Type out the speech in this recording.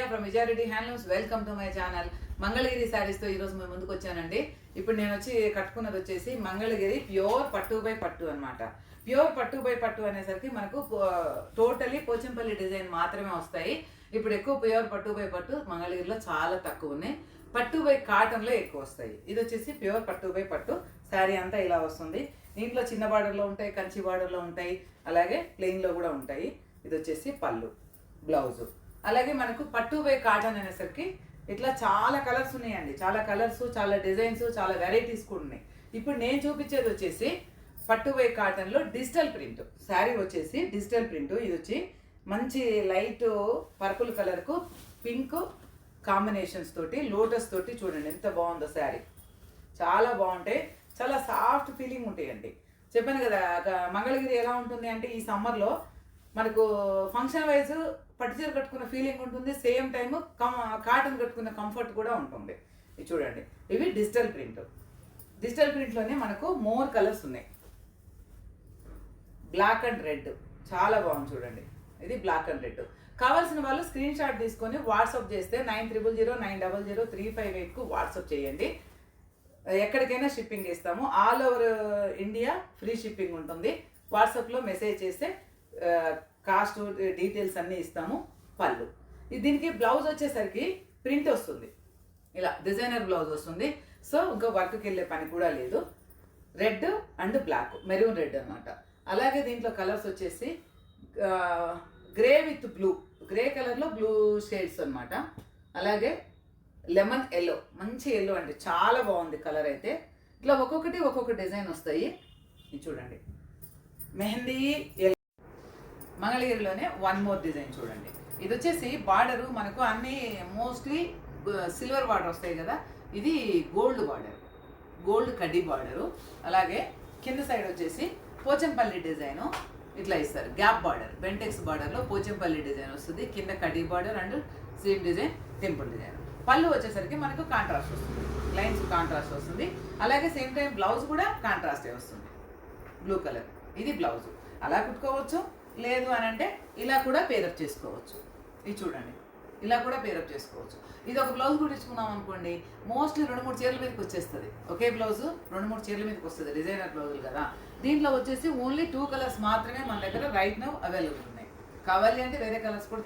From Vijaya Reddy handlooms. Welcome to my channel. Mangalagiri శారీస్తో ఈరోజు మేము ముందుకు వచ్చానండి. ఇప్పుడు నేను కట్టుకున్నది వచ్చేసి మంగళగిరి ప్యూర్ పట్టు బై పట్టు అనమాట. ప్యూర్ పట్టు బై పట్టు అనేసరికి మనకు టోటలీ పోచంపల్లి డిజైన్ మాత్రమే వస్తాయి. ఇప్పుడు ఎక్కువ ప్యూర్ పట్టు బై పట్టు మంగళగిరిలో చాలా తక్కువ ఉన్నాయి. పట్టు బై కాటన్లో ఎక్కువ వస్తాయి. ఇది వచ్చేసి ప్యూర్ పట్టు బై పట్టు. శారీ అంతా ఇలా వస్తుంది. దీంట్లో చిన్న బార్డర్లో ఉంటాయి, కంచి బార్డర్లో ఉంటాయి, అలాగే ప్లెయిన్లో కూడా ఉంటాయి. ఇది వచ్చేసి పళ్ళు, బ్లౌజు. అలాగే మనకు పట్టు బై కాటన్ అనేసరికి ఇట్లా చాలా కలర్స్ ఉన్నాయండి. చాలా కలర్స్, చాలా డిజైన్స్, చాలా వెరైటీస్ కూడా ఉన్నాయి. ఇప్పుడు నేను చూపించేది వచ్చేసి పట్టు బై కాటన్లో డిజిటల్ ప్రింట్ శారీ వచ్చేసి డిజిటల్ ప్రింట్. ఇది వచ్చి మంచి లైట్ పర్పుల్ కలర్కు పింక్ కాంబినేషన్స్ తోటి, లోటస్ తోటి చూడండి ఎంత బాగుందో శారీ. చాలా బాగుంటాయి, చాలా సాఫ్ట్ ఫీలింగ్ ఉంటాయండి. చెప్పాను కదా మంగళగిరి ఎలా ఉంటుంది అంటే ఈ సమ్మర్లో మనకు ఫంక్షన్ వైజ్ పట్టుచీర కట్టుకున్న ఫీలింగ్ ఉంటుంది, సేమ్ టైము కాటన్ కట్టుకున్న కంఫర్ట్ కూడా ఉంటుంది. ఇది చూడండి, ఇవి డిజిటల్ ప్రింట్. డిజిటల్ ప్రింట్లోనే మనకు మోర్ కలర్స్ ఉన్నాయి. బ్లాక్ అండ్ రెడ్ చాలా బాగుంది చూడండి. ఇది బ్లాక్ అండ్ రెడ్. కావాల్సిన వాళ్ళు స్క్రీన్ షాట్ తీసుకొని వాట్సాప్ చేస్తే 9009003558కు వాట్సాప్ చేయండి. ఎక్కడికైనా షిప్పింగ్ ఇస్తాము. All over India free shipping ఉంటుంది. వాట్సాప్లో మెసేజ్ చేస్తే కాస్ట్ డీటెయిల్స్ అన్నీ ఇస్తాము. పళ్ళు దీనికి బ్లౌజ్ వచ్చేసరికి ప్రింట్ వస్తుంది, ఇలా డిజైనర్ బ్లౌజ్ వస్తుంది. సో ఇంకా వర్క్కి వెళ్ళే పని కూడా లేదు. Red and black, maroon red అనమాట. అలాగే దీంట్లో కలర్స్ వచ్చేసి గ్రే విత్ బ్లూ, గ్రే కలర్లో బ్లూ షేడ్స్ అనమాట. అలాగే లెమన్ ఎల్లో, మంచి ఎల్లో అండి, చాలా బాగుంది కలర్ అయితే. ఇట్లా ఒక్కొక్కటి ఒక్కొక్క డిజైన్ వస్తాయి. ఇది చూడండి, మెహందీ ఎల్లో. మంగళగిరిలోనే వన్ మోర్ డిజైన్ చూడండి. ఇది వచ్చేసి బార్డరు మనకు అన్ని మోస్ట్లీ సిల్వర్ బార్డర్ వస్తాయి కదా. ఇది గోల్డ్ బార్డర్, గోల్డ్ కడ్డీ బార్డరు. అలాగే కింద సైడ్ వచ్చేసి పోచంపల్లి డిజైను ఇట్లా ఇస్తారు. గ్యాప్ బార్డర్, బెంటెక్స్ బార్డర్లో పోచంపల్లి డిజైన్ వస్తుంది. కింద కడ్డీ border and same design temple design. పళ్ళు వచ్చేసరికి మనకు కాంట్రాస్ట్ వస్తుంది, లైన్స్ కాంట్రాస్ట్ వస్తుంది. అలాగే సేమ్ టైం బ్లౌజ్ కూడా కాంట్రాస్టే వస్తుంది, బ్లూ కలర్. ఇది బ్లౌజు. అలా కుట్టుకోవచ్చు, లేదు అని అంటే ఇలా కూడా పేరప్ చేసుకోవచ్చు. ఇది చూడండి, ఇలా కూడా పేరప్ చేసుకోవచ్చు. ఇది ఒక బ్లౌజ్ కూడా ఇచ్చుకున్నాం అనుకోండి, మోస్ట్లీ 2-3 చీరల మీదకి వచ్చేస్తుంది. ఒకే బ్లౌజు 2-3 చీరల మీదకి వస్తుంది, డిజైనర్ బ్లౌజులు కదా. దీంట్లో వచ్చేసి ఓన్లీ 2 కలర్స్ మాత్రమే మన దగ్గర రైట్ నౌ అవైలబుల్ ఉన్నాయి. కావాలి అంటే వేరే కలర్స్ కూడా